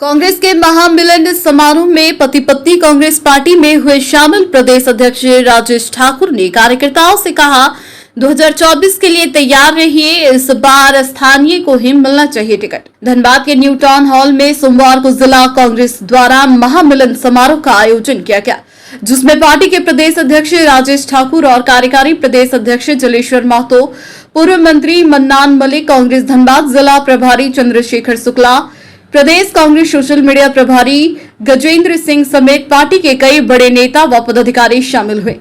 कांग्रेस के महामिलन समारोह में पति पत्नी कांग्रेस पार्टी में हुए शामिल प्रदेश अध्यक्ष राजेश ठाकुर ने कार्यकर्ताओं से कहा 2024 के लिए तैयार रहिए, इस बार स्थानीय को ही मिलना चाहिए टिकट। धनबाद के न्यू टाउन हॉल में सोमवार को जिला कांग्रेस द्वारा महामिलन समारोह का आयोजन किया गया, जिसमें पार्टी के प्रदेश अध्यक्ष राजेश ठाकुर और कार्यकारी प्रदेश अध्यक्ष जलेश्वर महतो, पूर्व मंत्री मन्नान मलिक, कांग्रेस धनबाद जिला प्रभारी चंद्रशेखर शुक्ला, प्रदेश कांग्रेस सोशल मीडिया प्रभारी गजेंद्र सिंह समेत पार्टी के कई बड़े नेता व पदाधिकारी शामिल हुए।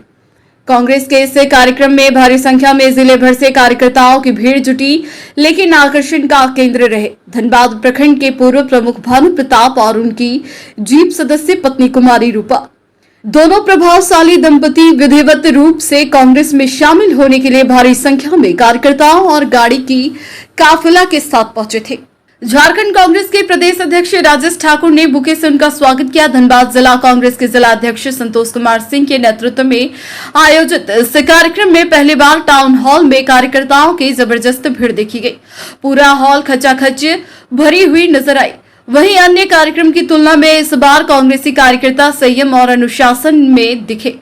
कांग्रेस के इस कार्यक्रम में भारी संख्या में जिले भर से कार्यकर्ताओं की भीड़ जुटी, लेकिन आकर्षण का केंद्र रहे धनबाद प्रखंड के पूर्व प्रमुख भानु प्रताप और उनकी जीप सदस्य पत्नी कुमारी रूपा। दोनों प्रभावशाली दंपति विधिवत रूप से कांग्रेस में शामिल होने के लिए भारी संख्या में कार्यकर्ताओं और गाड़ी की काफिला के साथ पहुंचे थे। झारखंड कांग्रेस के प्रदेश अध्यक्ष राजेश ठाकुर ने बुके से उनका स्वागत किया। धनबाद जिला कांग्रेस के जिला अध्यक्ष संतोष कुमार सिंह के नेतृत्व में आयोजित इस कार्यक्रम में पहली बार टाउन हॉल में कार्यकर्ताओं की जबरदस्त भीड़ देखी गई। पूरा हॉल खचाखच भरी हुई नजर आई। वहीं अन्य कार्यक्रम की तुलना में इस बार कांग्रेसी कार्यकर्ता संयम और अनुशासन में दिखे।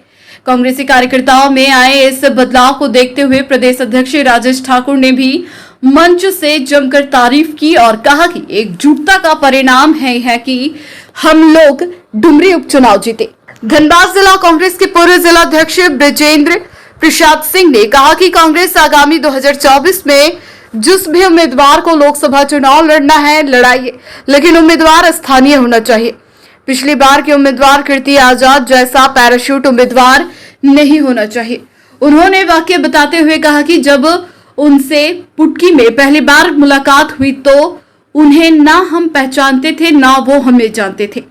कांग्रेसी कार्यकर्ताओं में आए इस बदलाव को देखते हुए प्रदेश अध्यक्ष राजेश ठाकुर ने भी मंच से जमकर तारीफ की और कहा कि एकजुटता का परिणाम है कि हम लोग डुमरी उपचुनाव जीते। धनबाद जिला कांग्रेस के पूर्व जिला अध्यक्ष ब्रजेंद्र प्रसाद सिंह ने कहा कि कांग्रेस आगामी 2024 में जिस भी उम्मीदवार को लोकसभा चुनाव लड़ना है लड़ाइए, लेकिन उम्मीदवार स्थानीय होना चाहिए। पिछली बार के उम्मीदवार कीर्ति आजाद जैसा पैराशूट उम्मीदवार नहीं होना चाहिए। उन्होंने वाक्य बताते हुए कहा कि जब उनसे पुटकी में पहली बार मुलाकात हुई तो उन्हें ना हम पहचानते थे ना वो हमें जानते थे।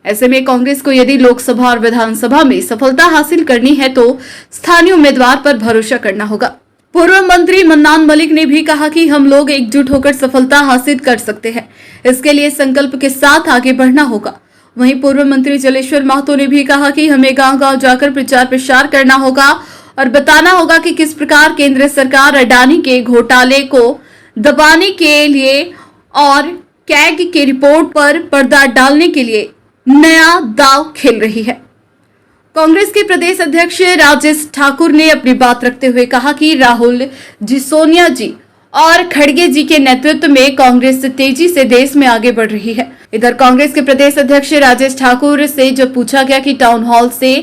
ऐसे में कांग्रेस को यदि लोकसभा और विधानसभा में सफलता हासिल करनी है तो स्थानीय उम्मीदवार पर भरोसा करना होगा। पूर्व मंत्री मन्नान मलिक ने भी कहा कि हम लोग एकजुट होकर सफलता हासिल कर सकते हैं, इसके लिए संकल्प के साथ आगे बढ़ना होगा। वहीं पूर्व मंत्री जलेश्वर महतो ने भी कहा कि हमें गांव-गांव जाकर प्रचार प्रसार करना होगा और बताना होगा कि किस प्रकार केंद्र सरकार अडानी के घोटाले को दबाने के लिए और कैग के रिपोर्ट पर पर्दा डालने के लिए नया दांव खेल रही है। कांग्रेस के प्रदेश अध्यक्ष राजेश ठाकुर ने अपनी बात रखते हुए कहा कि राहुल जी, सोनिया जी और खड़गे जी के नेतृत्व में कांग्रेस तेजी से देश में आगे बढ़ रही है। इधर कांग्रेस के प्रदेश अध्यक्ष राजेश ठाकुर से जब पूछा गया कि टाउन हॉल से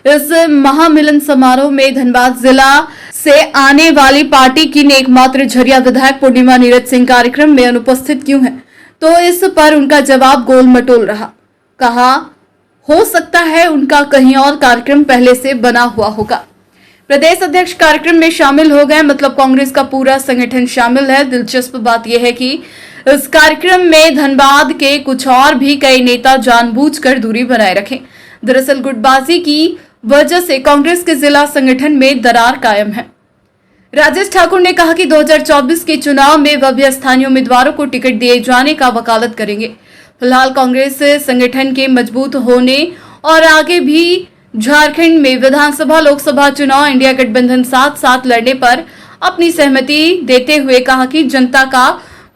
इस महामिलन समारोह में धनबाद जिला से आने वाली पार्टी की एकमात्र झरिया विधायक पूर्णिमा नीरज सिंह कार्यक्रम में अनुपस्थित क्यों है, तो इस पर उनका जवाब गोल मटोल रहा। कहा हो सकता है उनका कहीं और कार्यक्रम पहले से बना हुआ होगा। प्रदेश अध्यक्ष कार्यक्रम में शामिल हो गए, मतलब कांग्रेस का पूरा संगठन शामिल है। दिलचस्प बात यह है कि इस कार्यक्रम में धनबाद के कुछ और भी कई नेता जानबूझकर दूरी बनाए रखें। दरअसल गुटबाजी की वजह से कांग्रेस के जिला संगठन में दरार कायम है। राजेश ठाकुर ने कहा कि 2024 के चुनाव में वह भी स्थानीय उम्मीदवारों को टिकट दिए जाने का वकालत करेंगे। फिलहाल कांग्रेस संगठन के मजबूत होने और आगे भी झारखंड में विधानसभा लोकसभा चुनाव इंडिया गठबंधन साथ साथ लड़ने पर अपनी सहमति देते हुए कहा कि जनता का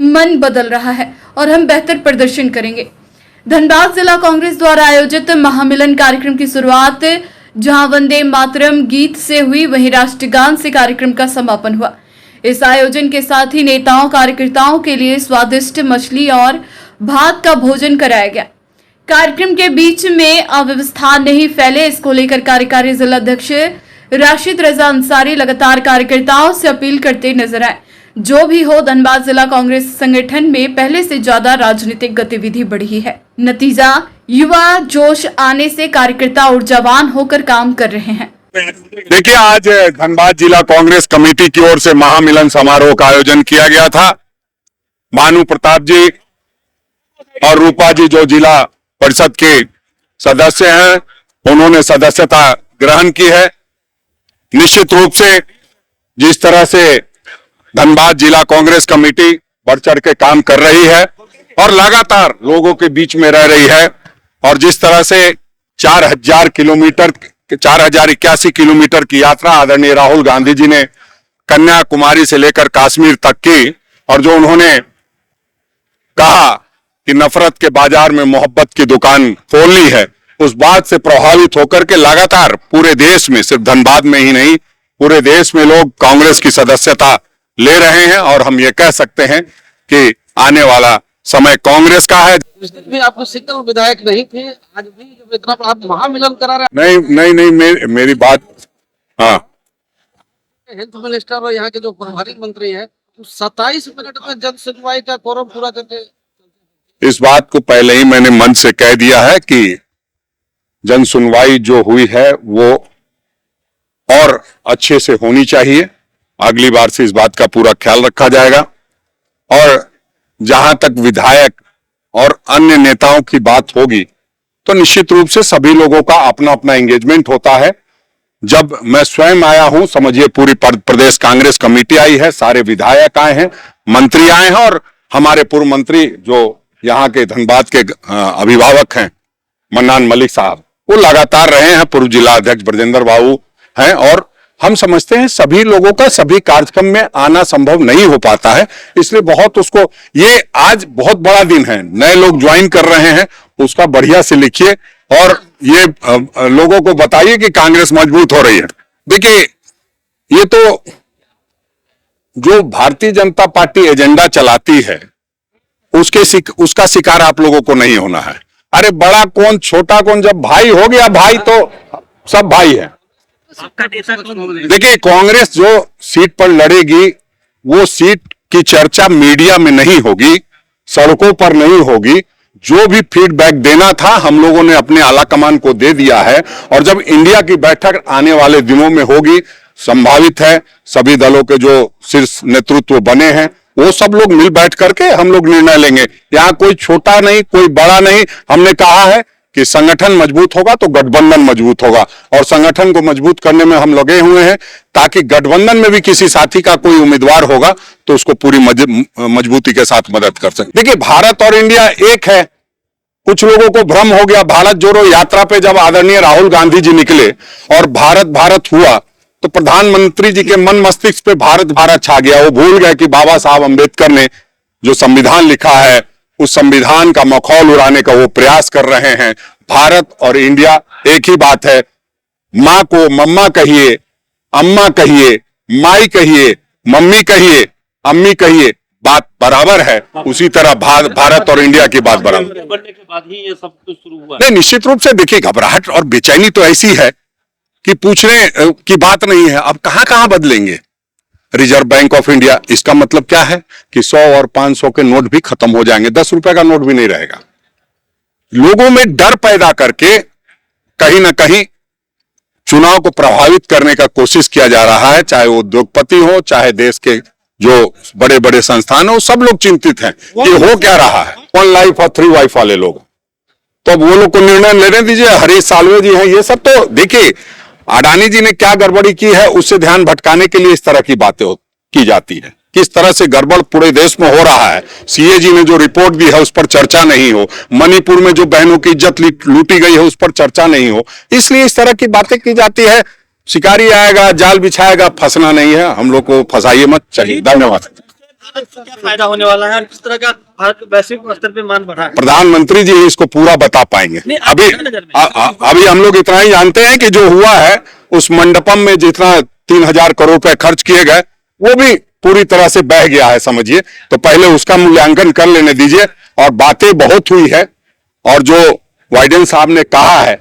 मन बदल रहा है और हम बेहतर प्रदर्शन करेंगे। धनबाद जिला कांग्रेस द्वारा आयोजित महामिलन कार्यक्रम की शुरुआत जहां वंदे मातरम गीत से हुई, वहीं राष्ट्रगान से कार्यक्रम का समापन हुआ। इस आयोजन के साथ ही नेताओं कार्यकर्ताओं के लिए स्वादिष्ट मछली और भात का भोजन कराया गया। कार्यक्रम के बीच में अव्यवस्था नहीं फैले, इसको लेकर कार्यकारी जिला अध्यक्ष राशिद रजा अंसारी लगातार कार्यकर्ताओं से अपील करते नजर आए। जो भी हो, धनबाद जिला कांग्रेस संगठन में पहले से ज्यादा राजनीतिक गतिविधि बढ़ी है। नतीजा युवा जोश आने से कार्यकर्ता ऊर्जावान होकर काम कर रहे हैं। देखिए, आज धनबाद जिला कांग्रेस कमेटी की ओर से महामिलन समारोह का आयोजन किया गया था। भानु प्रताप जी और रूपा जी जो जिला परिषद के सदस्य हैं, उन्होंने सदस्यता ग्रहण की है। निश्चित रूप से जिस तरह से धनबाद जिला कांग्रेस कमेटी बढ़ चढ़ के काम कर रही है और लगातार लोगों के बीच में रह रही है, और जिस तरह से 4081 किलोमीटर की यात्रा आदरणीय राहुल गांधी जी ने कन्याकुमारी से लेकर कश्मीर तक की, और जो उन्होंने कहा कि नफरत के बाजार में मोहब्बत की दुकान खोलनी है, उस बात से प्रभावित होकर के लगातार पूरे देश में, सिर्फ धनबाद में ही नहीं, पूरे देश में लोग कांग्रेस की सदस्यता ले रहे हैं। और हम ये कह सकते हैं कि आने वाला समय कांग्रेस का है। भी आपको सिंगल विधायक नहीं थे, आज भी जब इतना बड़ा आप महामिलन करा रहे नहीं, मेरी बात, हाँ, हैं हेल्थ मिनिस्टर और यहाँ के जो प्रभारी मंत्री हैं, 27 मिनट में जन सुनवाई का कोरम पूरा करके, इस बात को पहले ही मैंने मंच से कह दिया है कि जन सुनवाई जो हुई है वो और अच्छे से होनी चाहिए। अगली बार से इस बात का पूरा ख्याल रखा जाएगा। और जहां तक विधायक और अन्य नेताओं की बात होगी तो निश्चित रूप से सभी लोगों का अपना अपना एंगेजमेंट होता है। जब मैं स्वयं आया हूं, समझिए पूरी प्रदेश कांग्रेस कमेटी आई है, सारे विधायक आए हैं, मंत्री आए हैं और हमारे पूर्व मंत्री जो यहाँ के धनबाद के अभिभावक हैं मन्नान मलिक साहब, वो लगातार रहे हैं। पूर्व जिला अध्यक्ष ब्रजेंद्र बाबू हैं। और हम समझते हैं सभी लोगों का सभी कार्यक्रम में आना संभव नहीं हो पाता है, इसलिए बहुत उसको, ये आज बहुत बड़ा दिन है, नए लोग ज्वाइन कर रहे हैं, उसका बढ़िया से लिखिए और ये लोगों को बताइए कि कांग्रेस मजबूत हो रही है। देखिए, ये तो जो भारतीय जनता पार्टी एजेंडा चलाती है उसका शिकार आप लोगों को नहीं होना है। अरे बड़ा कौन छोटा कौन, जब भाई हो गया भाई तो सब भाई है। देखिए, कांग्रेस जो सीट पर लड़ेगी वो सीट की चर्चा मीडिया में नहीं होगी, सड़कों पर नहीं होगी। जो भी फीडबैक देना था हम लोगों ने अपने आला कमान को दे दिया है। और जब इंडिया की बैठक आने वाले दिनों में होगी, संभावित है सभी दलों के जो शीर्ष नेतृत्व बने हैं वो सब लोग मिल बैठ करके हम लोग निर्णय लेंगे। यहाँ कोई छोटा नहीं, कोई बड़ा नहीं। हमने कहा है कि संगठन मजबूत होगा तो गठबंधन मजबूत होगा और संगठन को मजबूत करने में हम लगे हुए हैं ताकि गठबंधन में भी किसी साथी का कोई उम्मीदवार होगा तो उसको पूरी मजबूती के साथ मदद कर सके। देखिए, भारत और इंडिया एक है। कुछ लोगों को भ्रम हो गया, भारत जोड़ो यात्रा पे जब आदरणीय राहुल गांधी जी निकले और भारत भारत हुआ तो प्रधानमंत्री जी के मन मस्तिष्क पे भारत भारत छा गया। वो भूल गए कि बाबा साहब अम्बेडकर ने जो संविधान लिखा है उस संविधान का मखौल उड़ाने का वो प्रयास कर रहे हैं। भारत और इंडिया एक ही बात है। माँ को मम्मा कहिए, अम्मा कहिए, माई कहिए, मम्मी कहिए, अम्मी कहिए, बात बराबर है। उसी तरह भारत और इंडिया की बात बराबर बनने के बाद ही ये सब कुछ शुरू हुआ। नहीं, निश्चित रूप से देखिए, घबराहट और बेचैनी तो ऐसी है कि पूछने की बात नहीं है। अब कहां कहां बदलेंगे? रिजर्व बैंक ऑफ इंडिया, इसका मतलब क्या है कि 100 और 500 के नोट भी खत्म हो जाएंगे, 10 रुपए का नोट भी नहीं रहेगा। लोगों में डर पैदा करके कहीं ना कहीं चुनाव को प्रभावित करने का कोशिश किया जा रहा है। चाहे वो उद्योगपति हो, चाहे देश के जो बड़े बड़े संस्थान हो, सब लोग चिंतित हैं ये हो क्या रहा है। 1 लाइफ और 3 वाइफ वाले लोग, तो अब वो लोग को निर्णय लेने दीजिए। हरीश साल्वे जी हैं, ये सब तो देखिए अडानी जी ने क्या गड़बड़ी की है उससे ध्यान भटकाने के लिए इस तरह की बातें की जाती है। किस तरह से गड़बड़ पूरे देश में हो रहा है, सीए जी ने जो रिपोर्ट दी है उस पर चर्चा नहीं हो, मणिपुर में जो बहनों की इज्जत लूटी गई है उस पर चर्चा नहीं हो, इसलिए इस तरह की बातें की जाती है। शिकारी आएगा, जाल बिछाएगा, फंसना नहीं है। हम लोग को फंसाइए मत। चलिए, धन्यवाद। क्या फायदा होने वाला है और किस तरह का भारत वैश्विक स्तर पे मान बढ़ा है? प्रधानमंत्री जी इसको पूरा बता पाएंगे। अभी हम लोग इतना ही जानते हैं कि जो हुआ है उस मंडपम में जितना 3000 करोड़ रुपए खर्च किए गए वो भी पूरी तरह से बह गया है, समझिए। तो पहले उसका मूल्यांकन कर लेने दीजिए। और बातें बहुत हुई है और जो वाइडेन साहब ने कहा है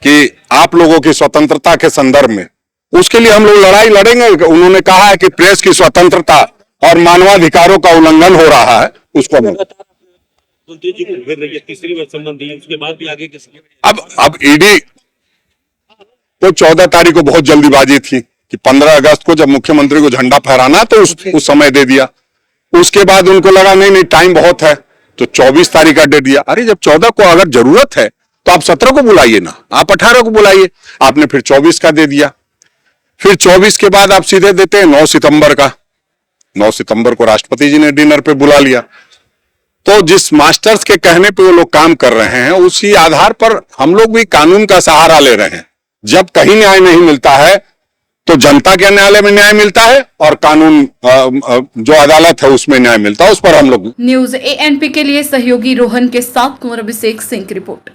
कि आप लोगों की स्वतंत्रता के संदर्भ में, उसके लिए हम लोग लड़ाई लड़ेंगे। उन्होंने कहा है कि प्रेस की स्वतंत्रता और मानवाधिकारों का उल्लंघन हो रहा है, उसको तीसरी बार संबंधी उसके बाद भी आगे अब ईडी तो 14 तारीख को बहुत जल्दीबाजी थी कि 15 अगस्त को जब मुख्यमंत्री को झंडा फहराना तो उस समय दे दिया। उसके बाद उनको लगा नहीं टाइम बहुत है तो 24 तारीख का डेट दिया। अरे जब 14 को अगर जरूरत है तो आप 17 को बुलाइए ना, आप 18 को बुलाइए। आपने फिर 24 का दे दिया। फिर 24 के बाद आप सीधे देते हैं 9 सितंबर का। 9 सितंबर को राष्ट्रपति जी ने डिनर पे बुला लिया। तो जिस मास्टर्स के कहने पे वो लोग काम कर रहे हैं उसी आधार पर हम लोग भी कानून का सहारा ले रहे हैं। जब कहीं न्याय नहीं मिलता है तो जनता के न्यायालय में न्याय मिलता है और कानून जो अदालत है उसमें न्याय मिलता है, उस पर हम लोग। न्यूज एएनपी के लिए सहयोगी रोहन के साथ कुंवर अभिषेक सिंह की रिपोर्ट।